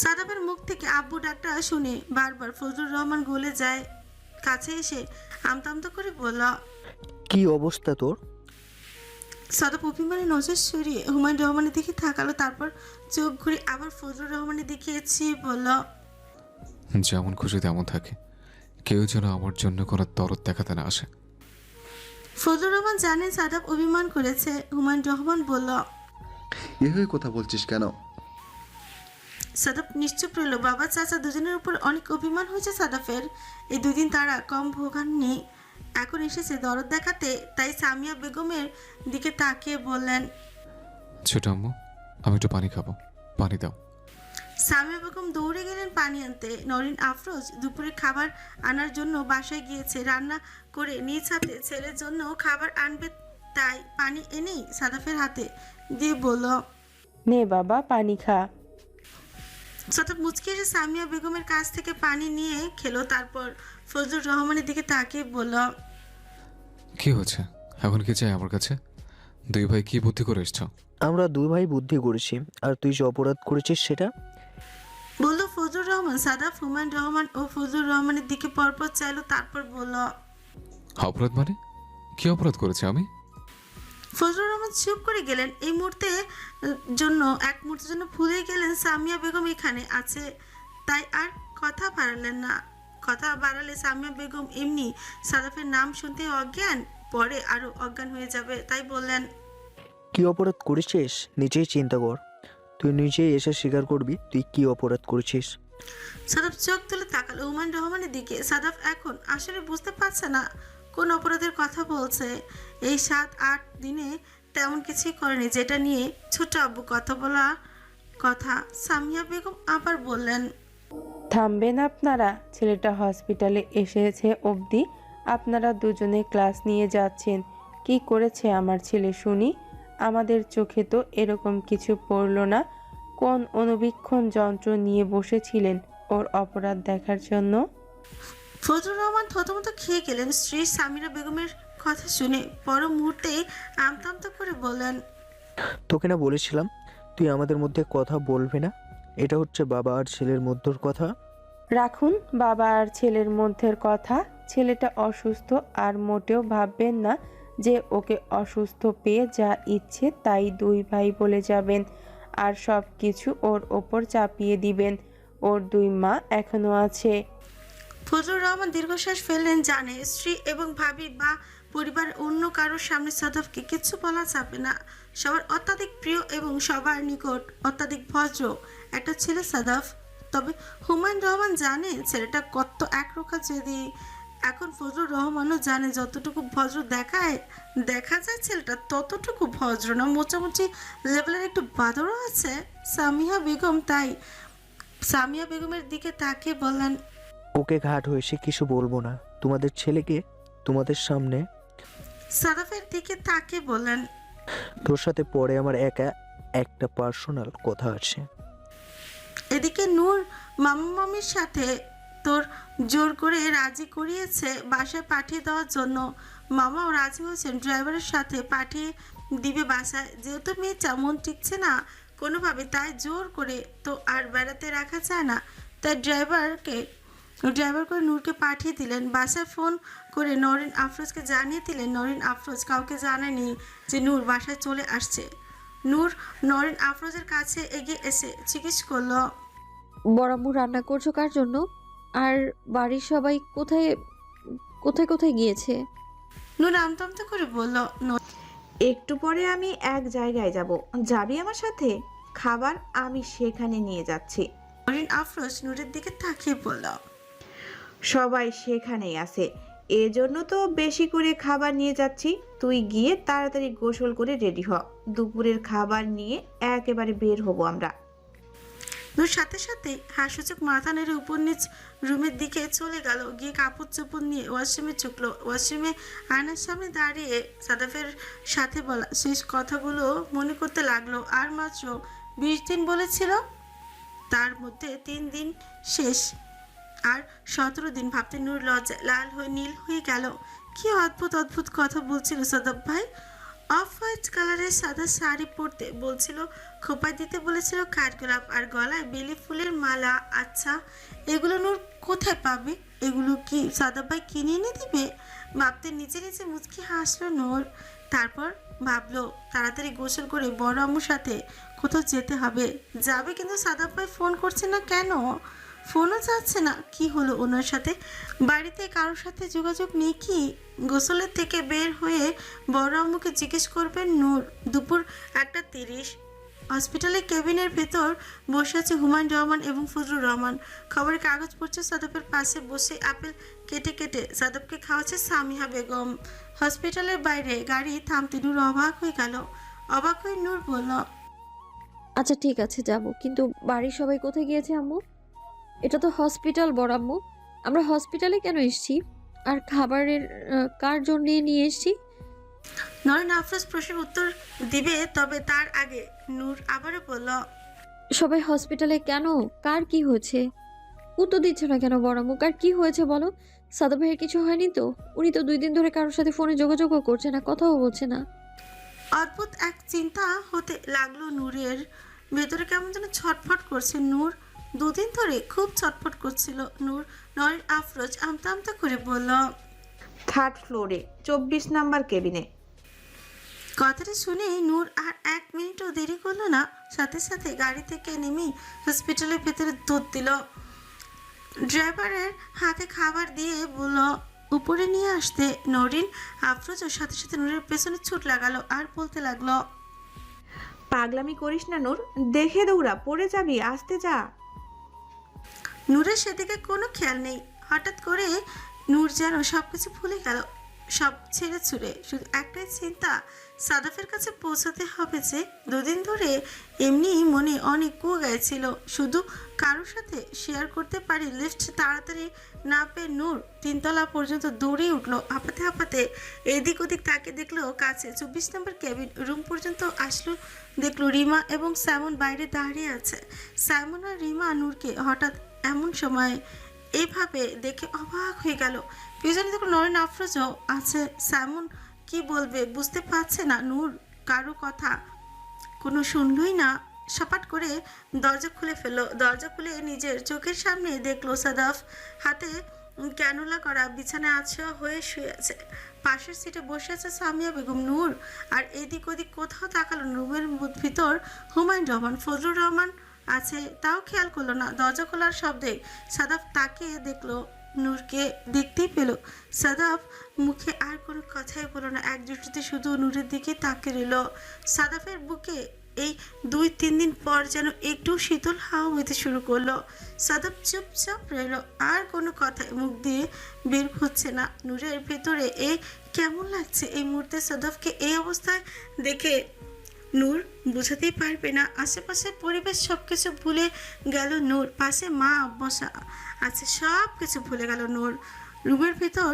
সাদাফের মুখ থেকে আব্বু ডাকটা শুনে বারবার ফজলুর রহমান গলে যায়, কাছে এসে আমতা আমতা করে বলল, কি অবস্থা তোর? সাদাফ অভিমানে নজর সরিয়ে হুমায়ুন রহমানের দিকে তাকালো, তারপর চোখ ঘুরে আবার ফজলুর রহমানের দিকে চেয়ে বলল, যেমন খুশি তেমন থাকে, কেউ যেন আমার জন্য কোনো দরদ দেখাতে না আসে। ফজলুর রহমান জানেন সাদাফ অভিমান করেছে। হুমায়ুন রহমান বলল, এভাবে কথা বলছিস কেন? সাদাফ নিশ্চুপ রইল। বাবা চাচা দুজনের উপর অনেক অভিমান হয়েছে সাদাফের। এই দুদিন তারা কম ভোগাননি, এখন এসেছে দরদ দেখাতে। তাই সামিয়া বেগমের দিকে তাকিয়ে বললেন, ছোট আম্মু, আমি একটু পানি খাবো, পানি দাও। সামিয়া বেগম দৌড়ে গেলেন পানি আনতে। নরিন আফরোজ দুপুরে খাবার আনার জন্য বাসায় গিয়েছে, রান্না করে নিজ হাতে ছেলের জন্য খাবার আনবে। তাই পানি এনেই সাদাফের হাতে দিয়ে বলল, নে বাবা পানি খা। সাদাফ মুচকি এসে সামিয়া বেগমের কাছ থেকে পানি নিয়ে খেলো। তারপর ফজলুর রহমানের দিকে তাকিয়ে বলল, কি হচ্ছে এখন? কি চাই আমার কাছে? দুই ভাই কি বুদ্ধি করে এসছো? আমরা দুই ভাই বুদ্ধি করেছি, আর তুই যে অপরাধ করেছিস সেটা। বলল ফজলুর রহমান। সাদাফ হুমায়ুন রহমান ও ফজলুর রহমানের দিকে পরপর চাইলো, তারপর বলল, অপরাধ মানে? কি অপরাধ করেছি আমি? ফজলুর রহমান চুপ করে গেলেন। এই মুহূর্তে এক মুহূর্তের জন্য ভুলে গেলেন সামিয়া বেগম এখানে আছে। তাই আর কথা বাড়ালেন না। কথা বাড়ালে সামিয়া বেগম এমনি সাদাফের নাম শুনতে অজ্ঞান, পরে আরো অজ্ঞান হয়ে যাবে। তাই বললেন, কি অপরাধ করেছিস নিজেই চিন্তা কর। তুই নিজেই এসে স্বীকার করবি তুই কি অপরাধ করেছিস। সাদাফ চোখ তুলে তাকালো হুমায়ুন রহমানের দিকে। সাদাফ এখন আসলে বুঝতে পারছে না কোন অপরাধের কথা বলছে। এই 7-8 দিনে তেমন কিছুই করেনি যেটা নিয়ে ছোট আব্বু কথা বলা কথা। সামিয়া বেগম আবার বললেন, থামবেন আপনারা? ছেলেটা হসপিটালে এসেছে অবধি আপনারা দুজনে ক্লাস নিয়ে যাচ্ছেন। কি করেছে আমার ছেলে শুনি? আমাদের চোখে তো এরকম কিছু পড়ল না। কোন অনুবীক্ষণ যন্ত্র নিয়ে বসেছিলেন ওর অপরাধ দেখার জন্য? ফজলুর রহমান থতমত খেয়ে গেলেন স্ত্রী সামিরা বেগমের কথা শুনে। পর মুহূর্তে আমতা আমতা করে বললেন, তোকে না বলেছিলাম তুই আমাদের মধ্যে কথা বলবি না? এটা হচ্ছে বাবা আর ছেলের মধ্যের কথা। রাখুন বাবা আর ছেলের মধ্যের কথা। ছেলেটা অসুস্থ, আর মোটেও ভাববেন না যে ওকে অসুস্থ পেয়ে যা ইচ্ছে তাই দুই ভাই বলে যাবেন আর সব কিছু ওর ওপর চাপিয়ে দিবেন। ওর দুই মা এখনো আছে। ফজলুর রহমান দীর্ঘশ্বাস ফেললেন। জানে স্ত্রী এবং ভাবি বা পরিবারের অন্য কারোর সামনে সাদাফকে কিছু বলা যাবে না। সবার অত্যাধিক প্রিয় এবং সবার নিকট অত্যাধিক ভদ্র একটা ছেলে সাদাফ। তবে হুমায়ুন রহমান জানে ছেলেটা কত একরোখা জেদি। এখন ফজলুর রহমানও জানে যতটুকু ভদ্র দেখা যায় ছেলেটা ততটুকু ভদ্র না, মোটামুটি লেভেলের একটু বাদরও আছে। সামিয়া বেগমের দিকে তাকিয়ে বললেন, ওকে ঘাট হয়েছে কিছু বলবো না, তোমাদের ছেলেকে তোমাদের সামনে। সাদাফের দিকে তাকিয়ে বললেন, তোর সাথে পরে আমার একা একটা পার্সোনাল কথা আছে। এদিকে নূর মামা মামির সাথে তোর জোর করে রাজি করিয়েছে বাসায় পাঠিয়ে দেওয়ার জন্য। মামাও রাজি হয়েছেন ড্রাইভারের সাথে পাঠিয়ে দিবে বাসায়। যেহেতু মেয়েটা মন টিকছে না কোনোভাবে, তাই জোর করে তো আর বেড়াতে রাখা যায় না। তাই ড্রাইভার করে নূরকে পাঠিয়ে দিলেন। বাসায় ফোন করে নরিন আফরোজকে জানিয়ে দিলেন। নরিন আফরোজ কাউকে জানায়নি যে নূর বাসায় চলে আসছে। নূর নরিন আফরোজের কাছে এগিয়ে এসে জিজ্ঞেস করলো, বড়াম্মু রান্না করছো কার জন্য? আর বাড়ির সবাই কোথায় কোথায় কোথায় গিয়েছে? নূর আমতা করে বলল, একটু পরে আমি এক জায়গায় যাব, যাবি আমার সাথে? খাবার আমি সেখানে নিয়ে যাচ্ছি। নরিন আফরোজ নূরের দিকে তাকিয়ে বলল, সবাই সেখানেই আছে, এজন্য তো বেশি করে খাবার নিয়ে যাচ্ছি। তুই গিয়ে তাড়াতাড়ি গোসল করে রেডি হ, দুপুরের খাবার নিয়ে একেবারে বের হব আমরা। নূর সাথে সাথে হাসুচোখ মাথা নেড়ে উপর নিচ রুমের দিকে চলে গেল। গিয়ে কাপড় চোপড় নিয়ে ওয়াশরুমে চুকলো। ওয়াশরুমে আয়নার সামনে দাঁড়িয়ে সাদাফের সাথে বলা শেষ কথাগুলো মনে করতে লাগলো। আর মাত্র 20 দিন বলেছিল, তার মধ্যে 3 দিন শেষ, আর 17 দিন। ভাবতে নূর লজ্জা লাল হয়ে নীল হয়ে গেল। কি অদ্ভুত অদ্ভুত কথা বলছিল সাদাফ ভাই, অফ হোয়াইট কালারের সাদা শাড়ি পরতে বলছিল, খোপায় দিতে বলেছিল কাঠগোলাপ আর গলায় বেলি ফুলের মালা। আচ্ছা, এগুলো নূর কোথায় পাবে? এগুলো কি সাদাব ভাই কিনে এনে দিবে? ভাবতে নিচে নিচে মুচকি হাসলো নূর। তারপর ভাবলো তাড়াতাড়ি গোসল করে বড় আম্মুর সাথে কোথাও যেতে হবে। যাবে, কিন্তু সাদাব ভাই ফোন করছে না কেন? ফোনও যাচ্ছে না। কি হলো ওনার সাথে? বাড়িতে কারোর সাথে যোগাযোগ নেই কি? গোসলের থেকে বের হয়ে বড় আম্মুকে জিজ্ঞেস করবেন নূর। দুপুর 1:30। হসপিটালের কেবিনের ভেতর বসে আছে হুমায়ুন রহমান এবং ফজলুর রহমান। খবরের কাগজ পড়ছে সাদাফের পাশে বসে। আপেল কেটে কেটে সাদাফকে খাওয়াচ্ছে সামিহা বেগম। হসপিটালের বাইরে গাড়ি থামতে নূর অবাক হয়ে গেল। অবাক হয়ে নূর বলল, আচ্ছা ঠিক আছে যাব, কিন্তু বাড়ির সবাই কোথায় গিয়েছে আম্মু? এটা তো হসপিটাল বড় আম্মু, আমরা হসপিটালে কেন এসেছি? আর খাবারের কার জন্য নিয়ে এসেছি? নরেন আফরোজ প্রশ্নের উত্তর দিবে, তবে তার আগে নূর আবারও বলল, সবাই হসপিটালে কেন? কার কি হয়েছে? উত্তর দিচ্ছে না কেন বড় আম্মু? কার কি হয়েছে বলো? সাদা ভাইয়ের কিছু হয়নি তো? উনি তো 2 দিন ধরে কারোর সাথে ফোনে যোগাযোগও করছে না, কথাও বলছে না। অদ্ভুত এক চিন্তা হতে লাগলো নূরের ভেতরে। কেমন যেন ছটফট করছে নূর। 2 দিন ধরে খুব ছটফট করছিল নূর। নরেন আফরোজ আমতা আমতা করে বলল, 3rd ফ্লোরে 24 নাম্বার কেবিনে। কথাটা শুনে নূর আর 1 মিনিটও দেরি করলো না। সাথে সাথে গাড়ি থেকে নেমেই হসপিটালের ভেতরে দৌড় দিল। ড্রাইভারের হাতে খাবার দিয়ে বলল উপরে নিয়ে আসতে। নরিন আফরোজও সাথে সাথে নূরের পেছনে ছুট লাগালো আর বলতে লাগলো, পাগলামি করিস না নূর, দেখে দৌড়া, পড়ে যাবি, আসতে যা। নূরের সেদিকে কোনো খেয়াল নেই। হঠাৎ করে নূর যেন সবকিছু ভুলে গেল, সব ছেড়ে ছুড়ে। শুধু একটাই চিন্তা, সাদাফের কাছে পৌঁছাতে হবে। যে 2 দিন ধরে এমনি মনে অনেক কুয়া গাইছিল, শুধু কারোর সাথে শেয়ার করতে পারি। লিফট তাড়াতাড়ি না পেয়ে নূর 3 তলা পর্যন্ত দৌড়ে উঠলো। হাঁপাতে হাঁপাতে এদিক ওদিক তাকে দেখলো কাছে 24 নম্বর কেবিন রুম পর্যন্ত আসলো। দেখলো রিমা এবং স্যামন বাইরে দাঁড়িয়ে আছে। স্যামন আর রিমা নূরকে হঠাৎ এমন সময় এইভাবে দেখে অবাক হয়ে গেল। পিছনে দেখো নরেন আফরোজও আছে। স্যামন কি বলবে বুঝতে পারছে না। নূর কারো কথা কোনো শুনলই না। সপাট করে দরজা খুলে ফেললো। দরজা খুলে নিজের চোখের সামনে দেখলো সাদাফ হাতে ক্যানোলা করা বিছানায় আছোয়া হয়ে শুয়ে আছে। পাশের সিটে বসে আছে সামিয়া বেগম। নূর আর এদিক ওদিক কোথাও তাকালো। রুমের ভিতর হুমায়ুন রহমান, ফজলুর রহমান আছে, তাও খেয়াল করলো না। দরজা খোলার শব্দে সাদাফ তাকিয়ে দেখলো নূরকে দেখতেই পেল। সাদাফ মুখে আর কোনো কথাই বলল না, একদৃষ্টিতে শুধু নূরের দিকে তাকিয়ে রইল। সাদাফের বুকে এই 2-3 দিন পর যেন একটু শীতল হাওয়া হইতে শুরু করলো। সাদাফ চুপচাপ রইল, আর কোনো কথাই মুখ দিয়ে বের হচ্ছে না। নূরের ভেতরে এই কেমন লাগছে এই মুহূর্তে সাদাফকে এই অবস্থায় দেখে। নূর বুঝাতেই পারবে না। আশেপাশের পরিবেশ সব কিছু ভুলে গেল নূর। পাশে মা বসা আছে, সব কিছু ভুলে গেল নূর। রুমের ভিতর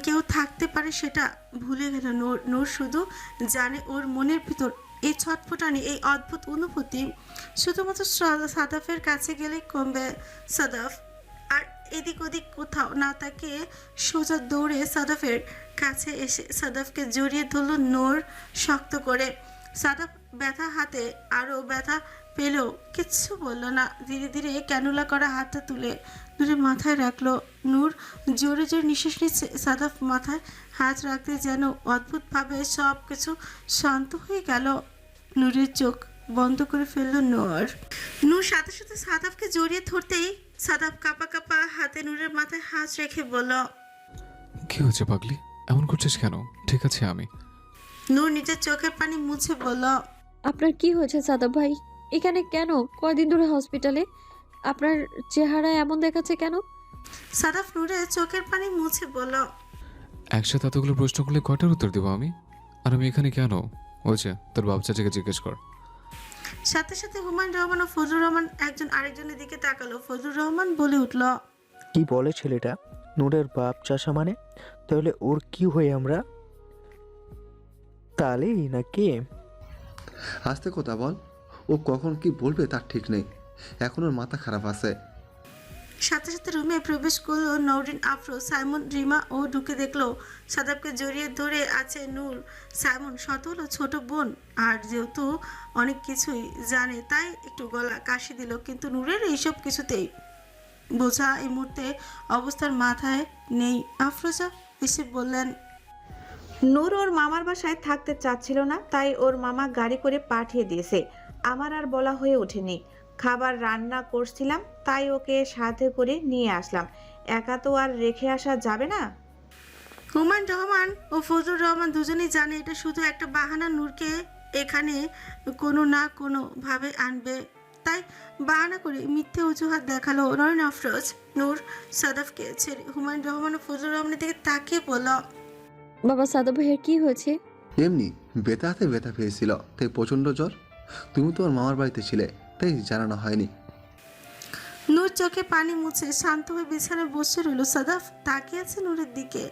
কেউ থাকতে পারে সেটা ভুলে গেল নূর। নূর শুধু জানে ওর মনের ভিতর এই ছটফটানি, এই অদ্ভুত অনুভূতি শুধুমাত্র সাদাফের কাছে গেলেই কমবে। সাদাফ আর এদিক ওদিক কোথাও না তাকিয়ে সোজা দৌড়ে সাদাফের কাছে এসে সাদাফকে জড়িয়ে ধরল নূর শক্ত করে। সাদাফ ব্যথা হাতে আরও ব্যথা পেলেও কিচ্ছু বলল না। ধীরে ধীরে ক্যানুলা করা হাতটা তুলে নূরের মাথায় রাখলো। নূর জোরে জোরে নিঃশ্বাস নিচ্ছে। সাদাফ মাথায় হাত রাখতে যেন অদ্ভুতভাবে সব কিছু শান্ত হয়ে গেল। নূরের চোখ বন্ধ করে ফেলল নূর। নূর সাথে সাথে সাদাফকে জড়িয়ে ধরতেই সাদাফ কাঁপা কাঁপা হাতে নূরের মাথায় হাত রেখে বলল, কি হচ্ছে পাগলি? এমন করছিস কেন? ঠিক আছে আমি। নূর নিজের চোখের পানি মুছে বলল, আপনার কি হয়েছে সাদাব ভাই? এখানে কেন? কয়দিন ধরে হসপিটালে? আপনার চেহারা এমন দেখাচ্ছে কেন? সাদাফ নূরের চোখের পানি মুছে বলল, একসাথে এতগুলো প্রশ্ন করলে কয়টার উত্তর দেবো আমি? আর আমি এখানে কেন? ওই যে তোর বাপ চাচাকে জিজ্ঞেস কর। সাথে সাথে হুমায়ুন রহমান ও ফজলুর রহমান একজন আরেকজনের দিকে তাকালো। ফজলুর রহমান বলে উঠল, কি বলে ছেলেটা? নূরের বাপ চাষা মানে? তাহলে ওর কি হই আমরা? তালেই নাকি? আস্তে কথা বল, ও কখন কি বলবে তার ঠিক নেই। এখন ওর মাথা খারাপ আছে। সাথে সাথে রুমে প্রবেশ করলো নওরিন, আফরোজ, সাইমন, রিমা ও ঢুকে দেখলো সাদাবকে জড়িয়ে ধরে আছে নূর। সাইমন শত হলো ছোট বোন, আর যেহেতু অনেক কিছুই জানে তাই একটু গলা কাশি দিল, কিন্তু নূরের এইসব কিছুতেই বোঝা এই মুহূর্তে অবস্থার মাথায় নেই। আফরোজা এসে বললেন, নূর ওর মামার বাসায় থাকতে চাচ্ছিল না, তাই ওর মামা গাড়ি করে পাঠিয়ে দিয়েছে। আমার আর বলা হয়ে ওঠেনি। খাবার রান্না করছিলাম, তাই ওকে সাথে করে নিয়ে আসলাম। একা তো আর রেখে আসা যাবে না। হুমায়ুন রহমান ও ফজলুর রহমান দুজনেই জানে এটা শুধু একটা বাহানা নূরকে এখানে কোনো না কোনোভাবে আনবে, তাই বাহানা করে মিথ্যে অজুহাত দেখালো নয়ন। আফরোজ নূর সাদাফকে ছেড়ে হুমায়ুন রহমান ও ফজলুর রহমানের দিকে তাকিয়ে বলল, বাবা সাদা ভাইয়ের কি হয়েছে? এমনি ব্যথাতে ব্যথা পেয়েছিল, তাই প্রচণ্ড জ্বর। তুমি তো ওর মামার বাড়িতে ছিলে, তাই জানানো হয়নি। নূর চোখে পানি মুছে শান্ত হয়ে বিছানায় বসে রইল। সাদাফ তাকিয়ে আছে নূরের দিকে।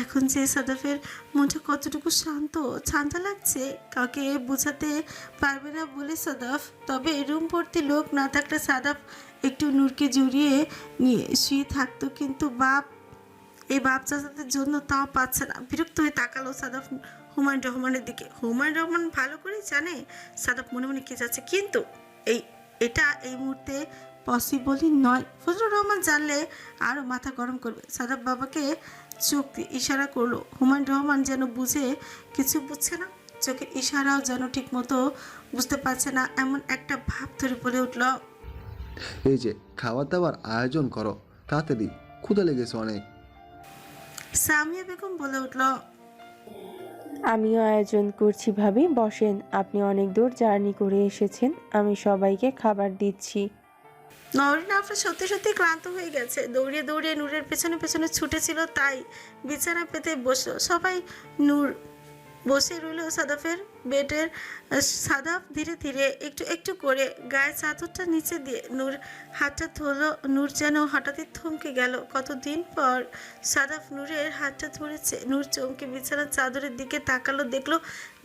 এখন যে সাদাফের মনটা কতটুকু শান্ত ঠান্ডা লাগছে কাউকে বোঝাতে পারবে না বলে সাদাফ। তবে রুম ভর্তি লোক না থাকলে সাদাফ একটু নূরকে জড়িয়ে নিয়ে শুয়ে থাকতো, কিন্তু এই বাপ চাচাদের জন্য তাও পাচ্ছে না। বিরক্ত হয়ে তাকালো সাদাফ হুমায়ুন রহমানের দিকে। হুমায়ুন রহমান ভালো করে জানে সাদাফ মনে মনে কি যাচ্ছে, কিন্তু এটা এই মুহূর্তে পসিবলই নয়। ফজলুর রহমান জানলে আরও মাথা গরম করবে। সাদাফ বাবাকে চোখ দিয়ে ইশারা করলো। হুমায়ুন রহমান যেন বুঝে কিছু বুঝছে না, চোখের ইশারাও যেন ঠিক মতো বুঝতে পারছে না, এমন একটা ভাব ধরে বলে উঠল, এই যে খাবার দাবার আয়োজন করো তাড়াতাড়ি, ক্ষুধা লেগেছে অনেক। সামিয়া বেগম বলে উঠল, আমিও আয়োজন করছি ভাবি, বসেন। আপনি অনেক দূর জার্নি করে এসেছেন, আমি সবাইকে খাবার দিচ্ছি। নওরিন আফরোজ সত্যি সত্যি ক্লান্ত হয়ে গেছে। দৌড়িয়ে দৌড়িয়ে নূরের পেছনে পেছনে ছুটেছিল, তাই বিছানা পেতে বসলো সবাই। নূর বসে রইল সাদাফের বেডের। সাদাফ ধীরে ধীরে একটু একটু করে গায়ে চাদরটা নিচে দিয়ে নূর হাতটা ধরল। নূর যেন হঠাৎই থমকে গেল। কতদিন পর সাদাফ নূরের হাতটা ধরেছে। নূর চমকে বিছানার চাদরের দিকে তাকালো, দেখলো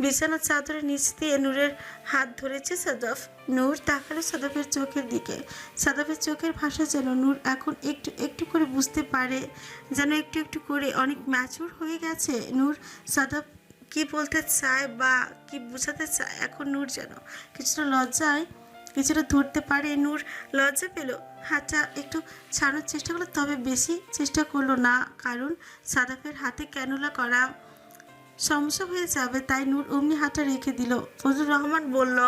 বিছানার চাদরের নিচ দিয়ে নূরের হাত ধরেছে সাদাফ। নূর তাকালো সাদাফের চোখের দিকে। সাদাফের চোখের ভাষা যেন নূর এখন একটু একটু করে বুঝতে পারে, যেন একটু একটু করে অনেক ম্যাচুর হয়ে গেছে। নূর সাদাফ কি বলতে চায় বা কি বোঝাতে চায় এখন নূর যেন কিছুটা লজ্জায় কিছুটা ধরতে পারে। নূর লজ্জা পেল, হাতটা একটু ছাড়ানোর চেষ্টা করলো, তবে বেশি চেষ্টা করলো না, কারণ সাদাফের হাতে ক্যানুলা করা সমস্যা হয়ে যাবে, তাই নূর অমনি হাতটা রেখে দিল। ফজলুর রহমান বলল,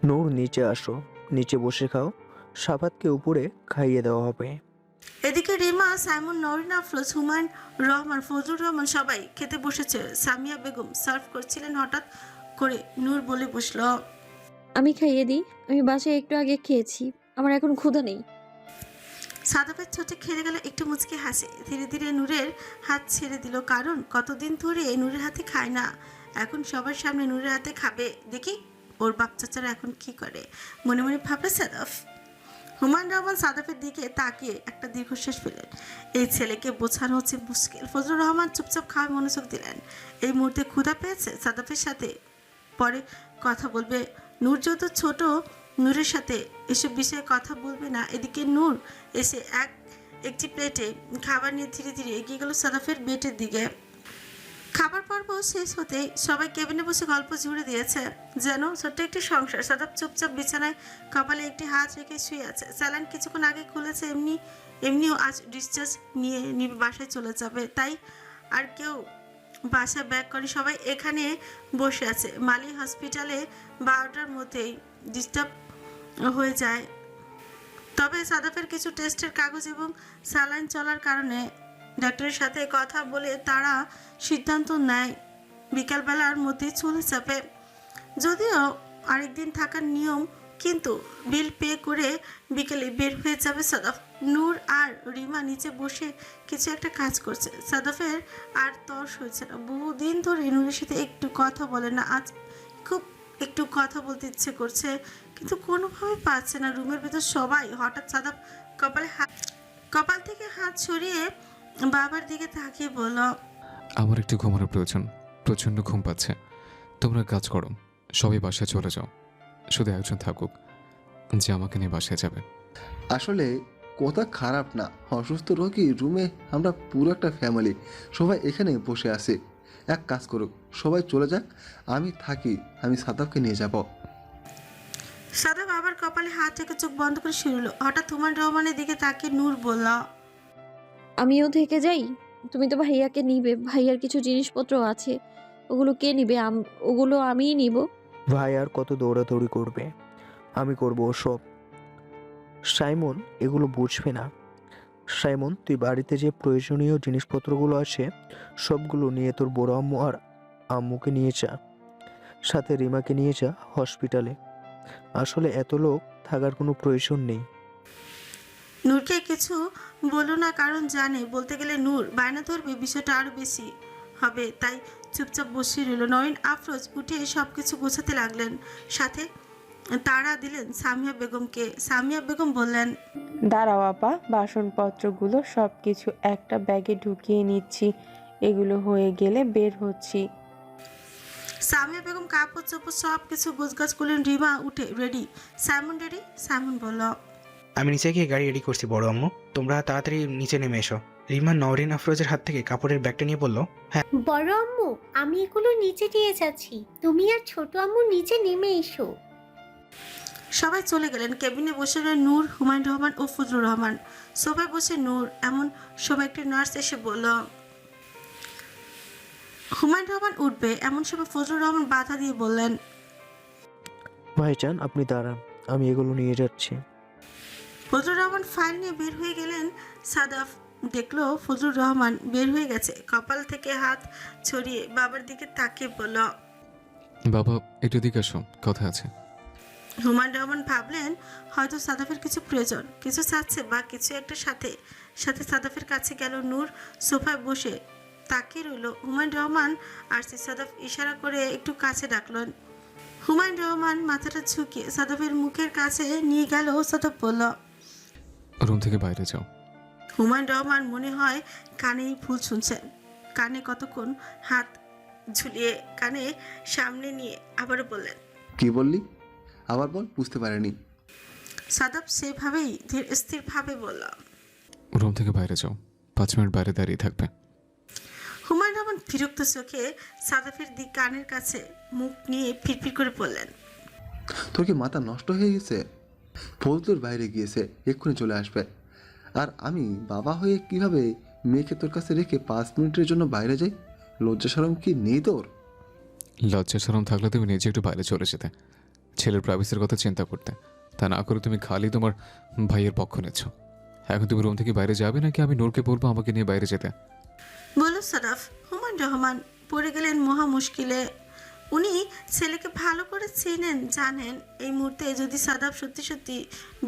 নূর নিচে আসো, নিচে বসে খাও, সাফাতকে উপরে খাইয়ে দেওয়া হবে। এদিকে রিমা, সাইমন, নওরিন আফরোজ, হুমায়ুন রহমান, ফজলুর রহমান সবাই খেতে বসেছে। সামিয়া বেগম সার্ভ করছিলেন। হঠাৎ করে নূর বলে বসল, আমি খাইয়ে দিই, আমি বাসায় একটু আগে খেয়েছি, আমার এখন ক্ষুধা নেই। সাদাফের ছোটে খেলে গেল একটু মুচকে হাসে। ধীরে ধীরে নূরের হাত ছেড়ে দিল, কারণ কতদিন ধরে নূরের হাতে খায় না, এখন সবার সামনে নূরের হাতে খাবে। দেখি ওর বাপ চাচারা এখন কি করে, মনে মনে ভাববে সাদাফ। হুমায়ুন রহমান সাদাফের দিকে তাকিয়ে একটা দীর্ঘশ্বাস ফেলেন। এই ছেলেকে বোঝানো হচ্ছে মুশকিল। ফজলুর রহমান চুপচাপ খাওয়ার মনোযোগ দিলেন। এই মুহূর্তে ক্ষুধা পেয়েছে, সাদাফের সাথে পরে কথা বলবে। নূর যত ছোট, নূরের সাথে এসব বিষয়ে কথা বলবে না। এদিকে নূর এসে একটি প্লেটে খাবার নিয়ে ধীরে ধীরে এগিয়ে গেল সাদাফের বেটের দিকে। খাবার পর্ব শেষ হতেই সবাই কেবিনে বসে গল্প জুড়ে দিয়েছে, যেন ছোট্ট একটি সংসার। সাদাফ চুপচাপ বিছানায় কপালে একটি হাত রেখে শুয়ে আছে। স্যালাইন কিছুক্ষণ আগে খুলেছে, এমনিও আজ ডিসচার্জ নিয়ে বাসায় চলে যাবে, তাই আর কেউ বাসায় ব্যাক করে সবাই এখানে বসে আছে। মালি হসপিটালে 12টার মধ্যেই ডিস্টার্ব হয়ে যায়, তবে সাদাফের কিছু টেস্টের কাগজ এবং স্যালাইন চলার কারণে ডাক্তারের সাথে কথা বলে তারা সিদ্ধান্ত নেয় বিকালবেলার মধ্যে চলে যাবে। যদিও আরেকদিন থাকার নিয়ম, কিন্তু বিল পে করে বিকেলে বের হয়ে যাবে সাদাফ। নূর আর রিমা নিচে বসে কিছু একটা কাজ করছে। সাদাফের আর তর্স হয়েছে না, বহুদিন ধরে নূরের সাথে একটু কথা বলে না, আজ খুব একটু কথা বলতে ইচ্ছে করছে, কিন্তু কোনোভাবে পাচ্ছে না। রুমের ভেতর সবাই। হঠাৎ সাদাফ কপাল থেকে হাত সরিয়ে বাবার দিকে তাকিয়ে বলল, আমার একটু ঘুমানোর প্রয়োজন, প্রচণ্ড ঘুম পাচ্ছে। তোমরা কাজ করো, সবাই বাসায় চলে যাও, শুধু একজন থাকুক যে আমাকে নিয়ে বাসায় যাবে। আসলে কথা খারাপ না, অসুস্থ রোগী রুমে আমরা পুরো একটা ফ্যামিলি, সবাই এখানে বসে আছি। এক কাজ করুক, সবাই চলে যাক, আমি থাকি, আমি সাদাবকে নিয়ে যাব। সাদাব আবার কপালে হাত থেকে চোখ বন্ধ করে শুরুলো। হঠাৎ হুমায়ুন রহমানের দিকে তাকে নূর বলল, আমিও থেকে যাই? তুমি তো ভাইয়াকে নিবে, ভাইয়ার কিছু জিনিসপত্র আছে, ওগুলো কে নিবে? ওগুলো আমিই নিব। ভাই আর কত দৌড়াদৌড়ি করবে, আমি করব ওসব। সাইমন এগুলো বুঝবে না। সাইমন, তুই বাড়িতে যে প্রয়োজনীয় জিনিসপত্রগুলো আছে সবগুলো নিয়ে তোর বড় আম্মু আর আম্মুকে নিয়ে যা, সাথে রিমাকে নিয়ে যা হসপিটালে। আসলে এত লোক থাকার কোনো প্রয়োজন নেই। নূরকে কিছু বলো না, কারণ জানে বলতে গেলে নূর বায়না ধরবে, বিষয়টা আরো বেশি হবে, তাই চুপচাপ বসে রইল। নয়ন আফরোজ উঠে সবকিছু গোছাতে লাগলেন, সাথে তাড়া দিলেন সামিয়া বেগমকে। সামিয়া বেগম বললেন, দাঁড়াও আপা, বাসনপত্রগুলো সব কিছু একটা ব্যাগে ঢুকিয়ে নিচ্ছি, এগুলো হয়ে গেলে বের হচ্ছি। সামিয়া বেগম কাপড় চোপড় সব কিছু গোছগাছ করলেন। রিমা উঠে, রেডি? Simon ready? সাইমন বলল, আমি নিচে গিয়ে গাড়ি রেডি করছি বড় আম্মু, তোমরা তাড়াতাড়ি নিচে নেমে এসো। রিমা নওরিন আফরোজের হাত থেকে কাপড়ের ব্যাগটা নিয়ে বলল, হ্যাঁ বড় আম্মু, আমি এগুলো নিচে দিয়ে যাচ্ছি, তুমি আর ছোট আম্মু নিচে নেমে এসো। সবাই চলে গেলেন। কেবিনে বসে রইলেন নূর, হুমায়ুন রহমান ও ফজলুর রহমান। সোফায় বসে নূর, এমন সময় একটি নার্স এসে বলল, হুমায়ুন রহমান উঠবে। এমন সময় ফজলুর রহমান বাধা দিয়ে বললেন, ভাইজান আপনি দাঁড়ান, আমি এগুলো নিয়ে যাচ্ছি। ফজলুর রহমান ফাইল নিয়ে বের হয়ে গেলেন। সাদাফ দেখলো ফজলুর রহমান বের হয়ে গেছে, কপাল থেকে হাত ছড়িয়ে বাবার দিকে তাকিয়ে বলল, বাবা একটু দিকে আসো, কথা আছে। হুমায়ুন রহমান ভাবলেন হয়তো সাদাফের কিছু প্রয়োজন, কিছু চাচ্ছে বা কিছু একটা, সাথে সাথে সাদাফের কাছে গেল। নূর সোফায় বসে তাকিয়ে রইল। হুমায়ুন রহমান আর সাদাফ ইশারা করে একটু কাছে ডাকলেন। হুমায়ুন রহমান মাথাটা ঝুঁকিয়ে সাদাফের মুখের কাছে নিয়ে গেল। সাদাফ বলল, রুম থেকে বাইরে যাও। হুমায়ুন রহমান মনে হয় কানেই ভুল শুনছেন। কানে কতক্ষণ হাত ঝুলিয়ে কানে সামনে নিয়ে আবারও বললেন, কি বললি? আবার বল, বুঝতে পারিনি। সাদাফ সেভাবেই ধীর স্থিরভাবে বলল, রুম থেকে বাইরে যাও, 5 মিনিট বাইরে দাঁড়িয়ে থাকবে। হুমায়ুন রহমান বিরক্ত চোখে সাদাফের দিক কানের কাছে মুখ নিয়ে ফিরফির করে বললেন, তোর কি মাথা নষ্ট হয়ে গেছে? ফজলুর বাইরে গিয়েছে, এক্ষুনি চলে আসবে। আর আমি বাবা হয়ে কিভাবে মেয়েকে তোর কাছে রেখে 5 মিনিটের জন্য বাইরে যাই? লজ্জা শরম কি নেই তোর? লজ্জা শরম থাকলে তুমি নিজে একটু বাইরে চলে যেতে, ছেলের প্রাইভেসির কথা চিন্তা করতে। তা না করে তুমি খালি তোমার ভাইয়ের পক্ষ নিচ্ছ। এখন তুমি রুম থেকে বাইরে যাবে নাকি আমি নূরকে বলবো আমাকে নিয়ে বাইরে যেতে? বলল সাদাফ। হুমায়ুন রহমান পড়ে গেলেন মহা মুশকিলে। উনি ছেলেকে ভালো করে চেনেন, জানেন এই মুহূর্তে যদি সাদাফ সত্যি সত্যি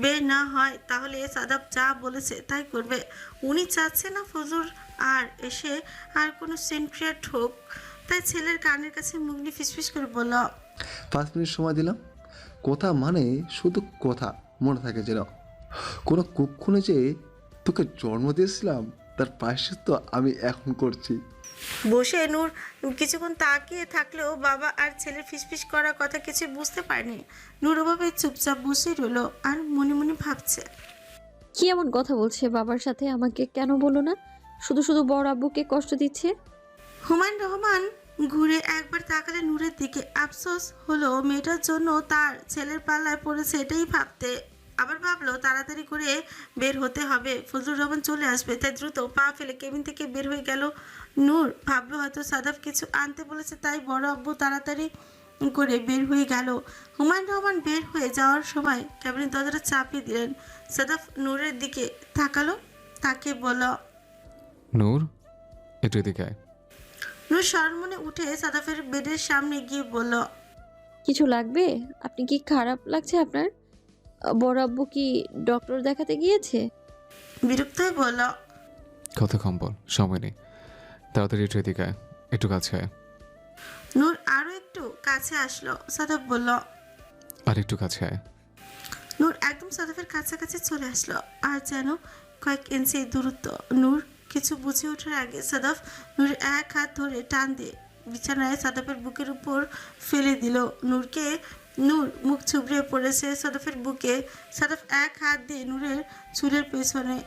বের না হয় তাহলে সাদাফ যা বলেছে তাই করবে। উনি চাচ্ছে না ফজুর আর এসে আর কোনো সিনক্রিয়েট হোক, তাই ছেলের কানের কাছে মুখ নিয়ে ফিসফিস করে বলল, 5 মিনিট সময় দিলাম। কথা মানে শুধু কথা, মনে থাকে যেন। কোনো কুক্ষণে যে তোকে জন্ম দিয়েছিলাম তার প্রায়শ্চিত্ত আমি এখন করছি। বসে নূর কিছুক্ষণ তাকিয়ে থাকলেও বাবা আর ছেলের ফিসফিস করার কথা কিছু বুঝতে পারেনি। নূর ওভাবে চুপচাপ বসে রইল আর মনে মনে ভাবছে, কি এমন কথা বলছে বাবার সাথে? আমাকে কেন বলো না? শুধু শুধু বড় আব্বুকে কষ্ট দিচ্ছে। হুমায়ুন রহমান ঘুরে একবার তাকালে নূরের দিকে। আফসোস হলো মেয়েটার জন্য তার ছেলের পাল্লায় পড়েছে, এটাই ভাবতে। আবার ভাবলো তাড়াতাড়ি করে বের হতে হবে, ফজলুর রহমান চলে আসবে, তাই দ্রুত পা ফেলে কেবিন থেকে বের হয়ে গেল। নূর ভাবলো হয়তো সাদাফ কিছু আনতে বলেছে, তাই বড় আব্বু তাড়াতাড়ি করে বের হয়ে গেল। হুমায়ুন রহমান বের হয়ে যাওয়ার সময় কেবিনের দরজাটা চাপিয়ে দিলেন। সাদাফ নূরের দিকে তাকালো, তাকে বলল, নূর একটু এদিকে আয়। নূর সরমনে উঠে সাদাফের বেডের সামনে গিয়ে বলল, কিছু লাগবে? আপনি কি খারাপ লাগছে আপনার? বড় আব্বু কি ডক্টর দেখাতে গিয়েছে? বিরক্ত হয়ে বলল, কথা কম বল, সময় নেই, তাড়াতাড়ি একটু এদিকে আয়, একটু কাছে আয়। নূর আরো একটু কাছে আসলো। সাদাফ বলল, আর একটু কাছে আয়। নূর একদম সাদাফের কাছাকাছি চলে আসলো, আর যেন কয়েক ইঞ্চি দূরত্ব। নূর কিছু বুঝে ওঠার আগে সাদাফ নূরের এক হাত ধরে টান দিয়ে বিছানায় সাদাফের বুকের উপর ফেলে দিল। নূরকে নূর মুখ চুবড়ে পড়েছে সাদাফের বুকে। সাদাফ এক হাত দিয়ে নূরের চুলের পেছনে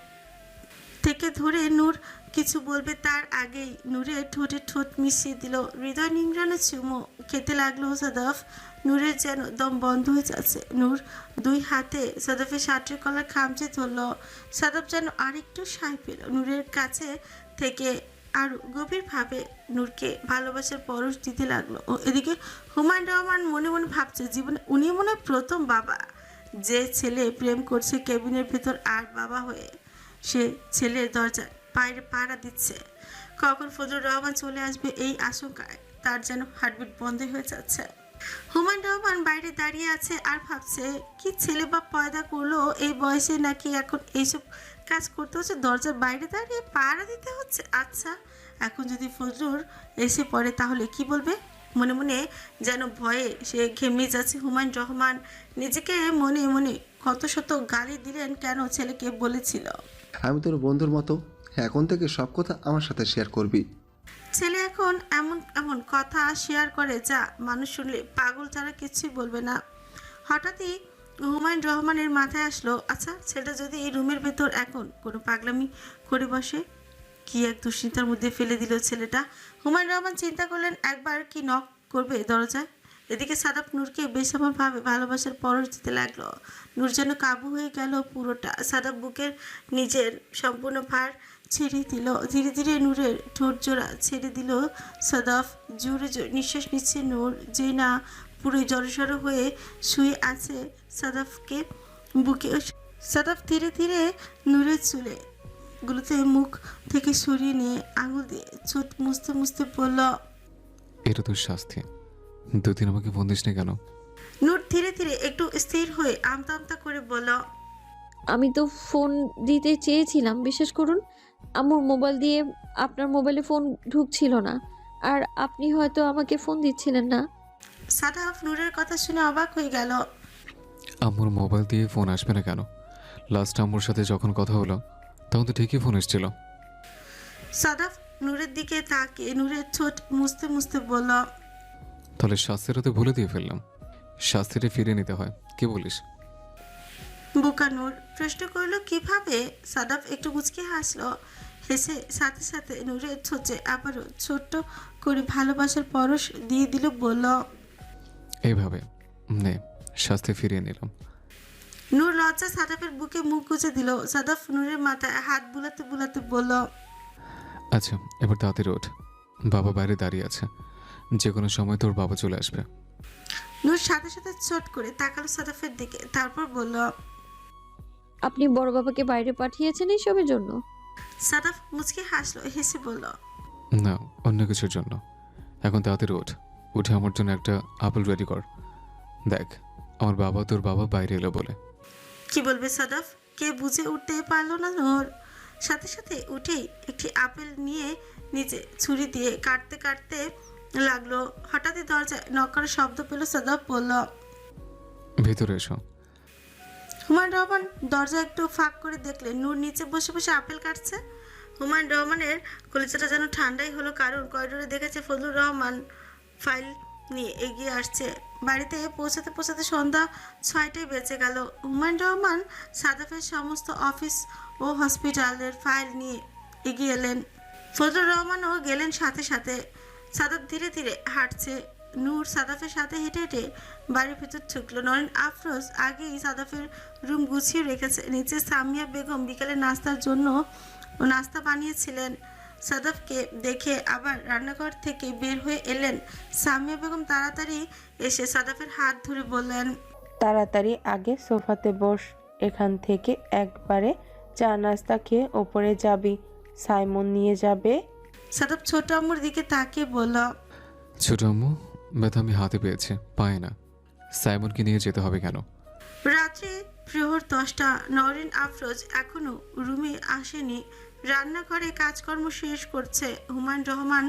থেকে ধরে নূর কিছু বলবে তার আগেই নূরের ঠোঁটে ঠোঁট মিশিয়ে দিল। হৃদয় নিংড়ানো চুমো খেতে লাগলো সাদাফ। নূরের যেন দম বন্ধ হয়ে যাচ্ছে। নূর দুই হাতে সাদাফের শার্টের কলার খামচে ধরল। সাদাফ যেন আরেকটু সায় পেল নূরের কাছে থেকে, আরও গভীরভাবে নূরকে ভালোবাসার পরশ দিতে লাগলো। ও এদিকে হুমায়ুন রহমান মনে মনে ভাবছে জীবনে উনি মনে হয় প্রথম বাবা যে ছেলে প্রেম করছে কেবিনের ভেতর আর বাবা হয়ে সে ছেলের দরজায় বাইরে পাড়া দিচ্ছে। কখন ফজলুর রহমান চলে আসবে এই আশঙ্কায় তার যেন হার্টবিট বন্ধ হয়ে যাচ্ছে। হুমায়ুন রহমান বাইরে দাঁড়িয়ে আছে আর ভাবছে কি ছেলে বা পয়দা করলো এই বয়সে, নাকি এখন এইসব কাজ করতে হচ্ছে দরজার বাইরে দাঁড়িয়ে পাড়া দিতে হচ্ছে। আচ্ছা, এখন যদি ফজলুর এসে পড়ে তাহলে কি বলবে? মনে মনে যেন ভয়ে সে ঘেমে যাচ্ছে। হুমায়ুন রহমান নিজেকে মনে মনে কত শত গালি দিলেন কেন ছেলেকে বলেছিল আমি তোর বন্ধুর মতো, এখন থেকে সব কথা আমার সাথে শেয়ার করবি। ছেলে এখন এমন এমন কথা শেয়ার করে যা মানুষ শুনলে পাগল ছাড়া কিছুই বলবে না। হঠাৎই হুমায়ুন রহমানের মাথায় আসলো, আচ্ছা ছেলেটা যদি এই রুমের ভেতর এখন কোনো পাগলামি করে বসে? কি এক দুশ্চিন্তার মধ্যে ফেলে দিল ছেলেটা। হুমায়ুন রহমান চিন্তা করলেন একবার কি নক করবে দরজায়। এদিকে সাদাফ নূরকে বেসামালভাবে ভালোবাসার পরশ দিতে লাগলো। নূর যেন কাবু হয়ে গেল পুরোটা। সাদাফ বুকের নিজের সম্পূর্ণ ভার ছেড়ে দিল। ধীরে ধীরে নূরের ঠোঁট জোড়া ছেড়ে দিল সাদাফ। জোরে জোরে নিঃশ্বাস নিচ্ছে নূর, যে না পুরোই জড়সড় হয়ে শুয়ে আছে সাদাফকে বুকে। সাদাফ ধীরে ধীরে নূরের চুলে গুলোতে মুখ থেকে সরিয়ে নিয়ে আঙুল দিয়ে চোট মুছতে মুছতে বলল, এটা তোর শাস্তি। দুদিন আমাকে ফোন দিস না কেন? নূর ধীরে ধীরে একটু স্থির হয়ে আমতা আমতা করে বলল, আমি তো ফোন দিতে চেয়েছিলাম, বিশ্বাস করুন আম্মুর মোবাইল দিয়ে আপনার মোবাইলে ফোন ঢুকছিল না, আর আপনি হয়তো আমাকে ফোন দিচ্ছিলেন না। সাদাফ নূরের কথা শুনে অবাক হয়ে গেল। আম্মুর মোবাইল দিয়ে ফোন আসবে না কেন? লাস্ট আম্মুর সাথে যখন কথা হলো তখন তো ঠিকই ফোন এসেছিল। সাদাফ নূরের দিকে তাকিয়ে নূরের ঠোঁট মুছতে মুছতে বলল, তাহলে শাস্তিটা তো ভুলে দিয়ে ফেললাম, শাস্তিটা ফিরিয়ে নিতে হয়, কি বলিস? বোকা নূর প্রশ্ন করলো কিভাবে? সাদাফ একটু মুচকি হাসলো। হেসে সাথে সাথে নূরের ঠোঁটে আবারও ছোট্ট করে ভালোবাসার পরশ দিয়ে দিল, বলল, এইভাবে নে, শাস্তি ফিরিয়ে নিলাম। নূর লজ্জা সাদাফের বুকে মুখ গুজে দিল। সাদাফ নূরের মাথায় হাত বুলাতে বুলাতে বলল, আচ্ছা এবার তাড়াতাড়ি ওঠ, বাবা বাইরে দাঁড়িয়ে আছে, যে কোনো সময় তোর বাবা চলে আসবে। নূর সাথে সাথে চট করে তাকালো সাদাফের দিকে, তারপর বলল, আপনি বড় বাবাকে বাইরে পাঠিয়েছেন এইসবের জন্য? সাদাফ মুচকি হাসলো, হেসে বলল, না, অন্য কিছুর জন্য। এখন তাড়াতাড়ি ওঠ, উঠে আমার জন্য একটা আপেল রেডি কর। দেখ আমার বাবা তোর বাবা বাইরে এলো বলে। কি বলবে সাদাফ? কে বুঝে উঠতে পারলো না নূর। সাথে সাথে উঠেই একটি আপেল নিয়ে নিচে ছুরি দিয়ে কাটতে কাটতে লাগলো। হঠাৎই দরজায় নক করার শব্দ পেল। সাদাফ বলল, ভেতরে এসো। হুমায়ুন রহমান দরজা একটু ফাঁক করে দেখলেন নূর নিচে বসে বসে আপেল কাটছে। হুমায়ুন রহমানের কলিজাটা যেন ঠান্ডাই হলো, কারণ করিডোরে দেখেছে ফজলুর রহমান ফাইল নিয়ে এগিয়ে আসছে। বাড়িতে পৌঁছাতে পৌঁছাতে সন্ধ্যা 6টায় বেজে গেল। হুমায়ুন রহমান সাদাফের সমস্ত অফিস ও হসপিটালের ফাইল নিয়ে এগিয়ে এলেন। ফজলুর রহমানও গেলেন সাথে সাথে। সাদাফ ধীরে ধীরে হাঁটছে। নূর সাদাফের সাথে হেঁটে হেঁটে বাড়ির ভিতর ঢুকলো। নরেন আফরোজ আগেই সাদাফের রুম গুছিয়ে রেখেছে। নিচে সামিয়া বেগম বিকালে নাস্তার জন্য নাস্তা বানিয়েছিলেন। সাদাফকে দেখে আবার রান্নাঘর থেকে বের হয়ে এলেন। সামিয়া বেগম তাড়াতাড়ি এসে সাদাফের হাত ধরে বললেন, তাড়াতাড়ি আগে সোফাতে বস, এখান থেকে একবারে চা নাস্তা খেয়ে ওপরে যাবি, সাইমন নিয়ে যাবে। সাদাফ ছোট আম্মুর দিকে তাকিয়ে বলল, ছোট আম্মু, ব্যথা আমি হাতে পেয়েছে, পায়ে না। সাইমনকে নিয়ে যেতে হবে কেন? রাত্রে প্রহর 10টা। নরেন আফরোজ এখনো রুমে আসেনি, রান্নাঘরে কাজকর্ম শেষ করছে। হুমায়ুন রহমান